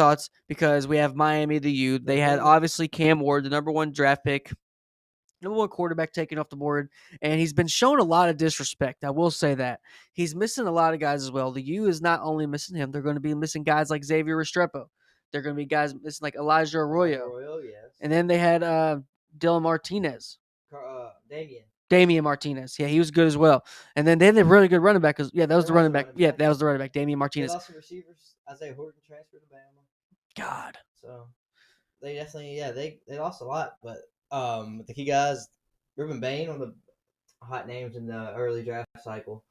thoughts because we have Miami, the U. They had obviously Cam Ward, the number 1 draft pick, number 1 quarterback taken off the board, and he's been shown a lot of disrespect. I will say that. He's missing a lot of guys as well. The U is not only missing him, they're going to be missing guys like Xavier Restrepo. They're going to be guys missing like Elijah Arroyo. Yes. And then they had Dylan Martinez. Damian Martinez. Yeah, he was good as well. And then they had a really good running back. That was the running back. Yeah, that was the running back, Damian Martinez. They lost some receivers. Isaiah Horton transferred to Bama. God. So they definitely, they lost a lot. But the key guys, Rueben Bain, one of the hot names in the early draft cycle.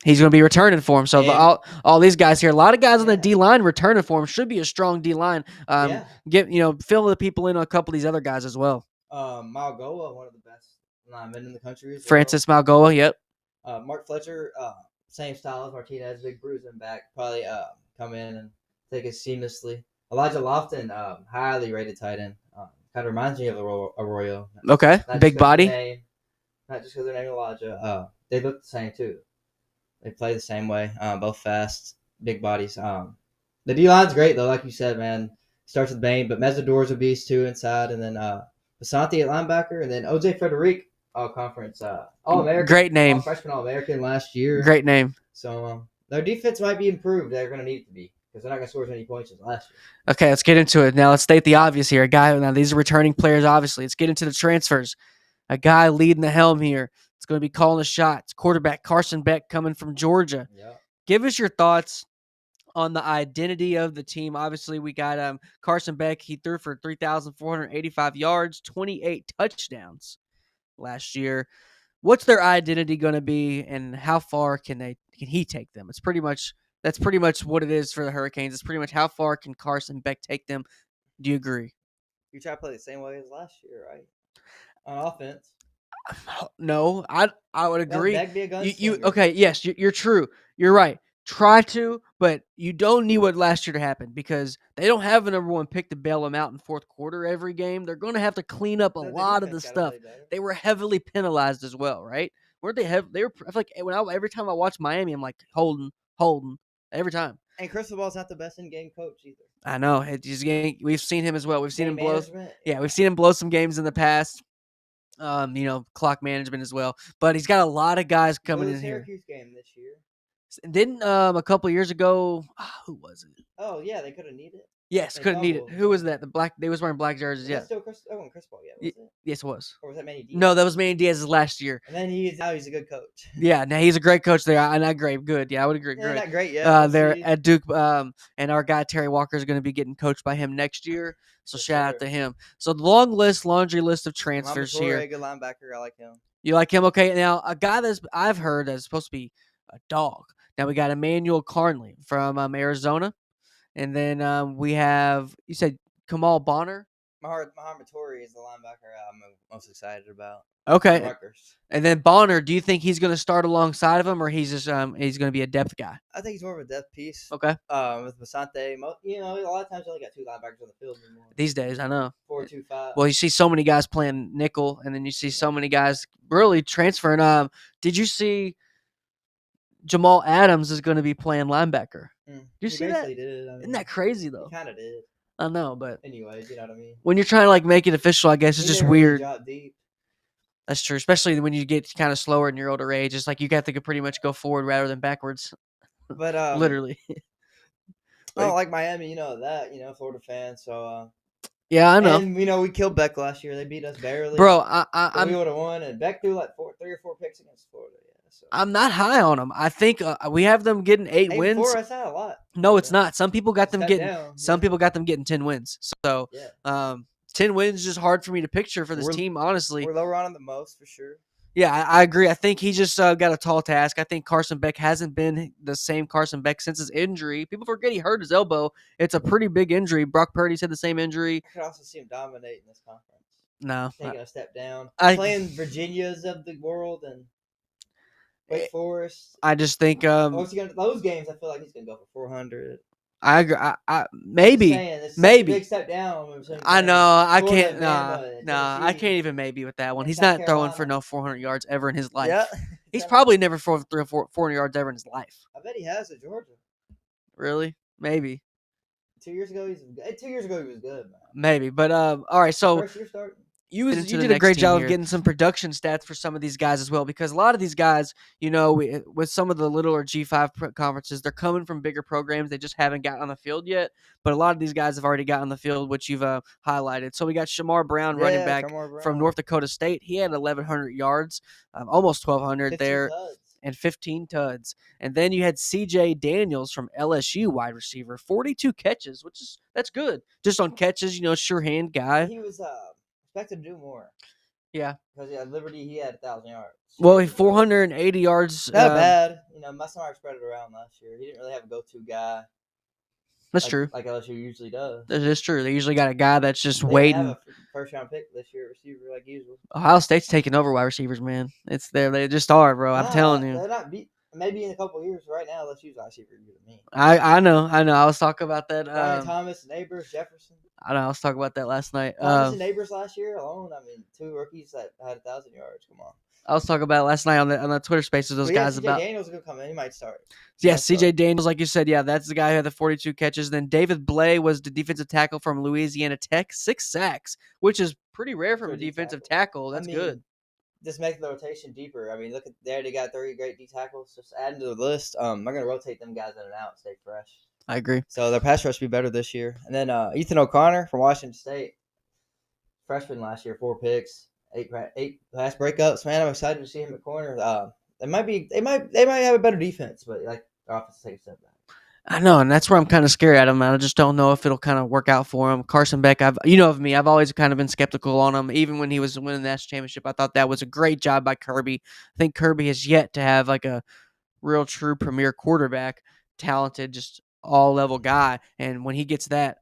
He's going to be returning for him. So all these guys here, a lot of guys on the D-line returning for him. Should be a strong D-line. Fill the people in on a couple of these other guys as well. Mauigoa, one of the best linemen in the country. Francis Mauigoa, yep. Mark Fletcher, same style as Martinez, big bruising back. Probably come in and take it seamlessly. Elija Lofton, highly rated tight end. Kind of reminds me of Arroyo. Okay, big body. Not just because their name is Elijah. They look the same too. They play the same way. Both fast, big bodies. The D-line's great though, like you said, man. Starts with Bain, but Mesidor's a beast too inside, and then Bissainthe at linebacker, and then OJ Frederique, all-conference, All-American. Great name. All-freshman All-American last year. Great name. So their defense might be improved. They're going to need it to be because they're not going to score as many points as last year. Okay, let's get into it. Now let's state the obvious here. Now these are returning players, obviously. Let's get into the transfers. A guy leading the helm here. It's going to be calling the shots. Quarterback Carson Beck coming from Georgia. Yeah. Give us your thoughts on the identity of the team. Obviously, we got Carson Beck. He threw for 3,485 yards, 28 touchdowns last year. What's their identity going to be, and how far can he take them? That's pretty much what it is for the Hurricanes. It's pretty much how far can Carson Beck take them. Do you agree? You try to play the same way as last year, right? On offense. No, I would agree. Beck be a gunslinger. Okay? Yes, you're true. You're right. Try to, but you don't need what last year to happen because they don't have a number 1 pick to bail them out in fourth quarter every game. They're going to have to clean up a lot of the stuff. They were heavily penalized as well, right? Weren't they? They were. I feel like every time I watch Miami, I'm like Holden, every time. And Cristobal's not the best in-game coach either. I know. We've seen him as well. We've seen him blow. Yeah, we've seen him blow some games in the past. Clock management as well. But he's got a lot of guys coming in here. Syracuse game this year. Didn't a couple of years ago? Who was it? Oh yeah, they could have needed it. Yes, could have needed. Who was that? They was wearing black jerseys. Yeah. Still Cristobal yet? Was it? Yes, it was. Or was that Manny Diaz? No, that was Manny Diaz's last year. And then now he's a good coach. Yeah, now he's a great coach there. Not great, good. Yeah, I would agree. Yeah, not great yet. They're at Duke, and our guy Terry Walker is going to be getting coached by him next year. So shout out to him. So the laundry list of transfers Mohamed Toure, here. Good linebacker. I like him. You like him? Okay. Now a guy I've heard that's supposed to be a dog. Now we got Emmanuel Karnley from Arizona, and then we have you said Kamal Bonner. Mohamed Toure is the linebacker I'm most excited about. Okay. Rutgers. And then Bonner, do you think he's going to start alongside of him, or he's just he's going to be a depth guy? I think he's more of a depth piece. Okay. With Bissainthe, a lot of times you only got 2 linebackers on the field anymore. These days, I know. 4-2-5. Well, you see so many guys playing nickel, and then you see so many guys really transferring. Did you see Jamal Adams is going to be playing linebacker? Did you see that? Did. Isn't that crazy though? He kind of did. I know, but anyways, you know what I mean. When you're trying to make it official, I guess it's just weird. Drop deep. That's true, especially when you get kind of slower in your older age. It's like you got to pretty much go forward rather than backwards. But literally. I don't like Miami, you know that, Florida fan. So yeah, I know. And we killed Beck last year. They beat us barely. Bro, we would have won, and Beck threw 3 or 4 picks against Florida. Yeah, so. I'm not high on them. I think we have them getting 8 wins. 8-4, that's not a lot. No, it's not. Some people got them getting 10 wins. So, 10 wins is just hard for me to picture for this team, honestly. We're lower on the most for sure. Yeah, I agree. I think he just got a tall task. I think Carson Beck hasn't been the same Carson Beck since his injury. People forget he hurt his elbow. It's a pretty big injury. Brock Purdy's had the same injury. I could also see him dominating this conference. No. Taking a step down. Playing Virginias of the world and Wake Forest. I just think those games, I feel like he's going to go for 400. I agree. Maybe. It's a big step down. I know. I can't. I can't even maybe with that one. He's not throwing for no 400 yards ever in his life. Yeah. He's probably never thrown 400 yards ever in his life. I bet he has at Georgia. Really? Maybe. 2 years ago, 2 years ago he was good, man. Maybe, but all right. So First year starting. you did a great job of getting some production stats for some of these guys as well, because a lot of these guys, with some of the littler G5 conferences, they're coming from bigger programs. They just haven't gotten on the field yet. But a lot of these guys have already gotten on the field, which you've highlighted. So we got CharMar Brown, running back from North Dakota State. He had 1,100 yards, almost 1,200 there, and 15 tuds. And then you had CJ Daniels from LSU, wide receiver, 42 catches, that's good. Just on catches, sure hand guy. He was expected to do more. Yeah. Because at Liberty, he had 1,000 yards. Well, 480 yards. Not bad. Messonnier spread it around last year. He didn't really have a go-to guy. That's true. Like LSU usually does. That is true. They usually got a guy that's just waiting. They have a first-round pick this year, receiver, like usual. Ohio State's taking over wide receivers, man. It's there. They just are, bro. I'm telling you. They're not maybe in a couple of years. Right now, LSU's wide receiver is to me. I know. I was talking about that. Thomas, Neighbors, Jefferson. I know. I was talking about that last night. Thomas and Neighbors last year alone. 2 rookies that had 1,000 yards. Come on. I was talking about it last night on the Twitter Spaces. Those guys CJ about. Daniels is gonna come in. He might start. Yeah, CJ Daniels, like you said, yeah, that's the guy who had the 42 catches. Then David Blay was the defensive tackle from Louisiana Tech, 6 sacks, which is pretty rare from a defensive tackle. That's good. Just make the rotation deeper. Look at there. They got 3 great D tackles. Just add them to the list. I'm gonna rotate them guys in and out, stay fresh. I agree. So their pass rush will be better this year. And then Ethan O'Connor from Washington State, freshman last year, 4 picks, 8 pass breakups. Man, I'm excited to see him at corner. They might have a better defense, but their offense takes a step back. I know, and that's where I'm kind of scared at him. I just don't know if it'll kind of work out for him. Carson Beck, of me, I've always kind of been skeptical on him. Even when he was winning the national championship, I thought that was a great job by Kirby. I think Kirby has yet to have like a real true premier quarterback, talented, just all-level guy. And when he gets that,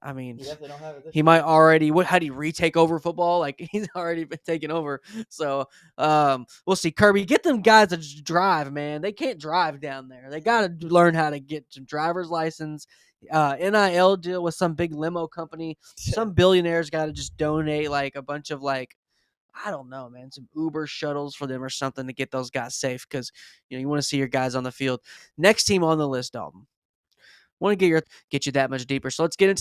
he might already – how do you retake over football? Like, he's already been taken over. So, we'll see. Kirby, get them guys to drive, man. They can't drive down there. They got to learn how to get some driver's license, NIL deal with some big limo company. Some billionaires got to just donate, like, a bunch of, like, I don't know, man, some Uber shuttles for them or something to get those guys safe, because you want to see your guys on the field. Next team on the list, Dalton. Want to get you that much deeper. So let's get into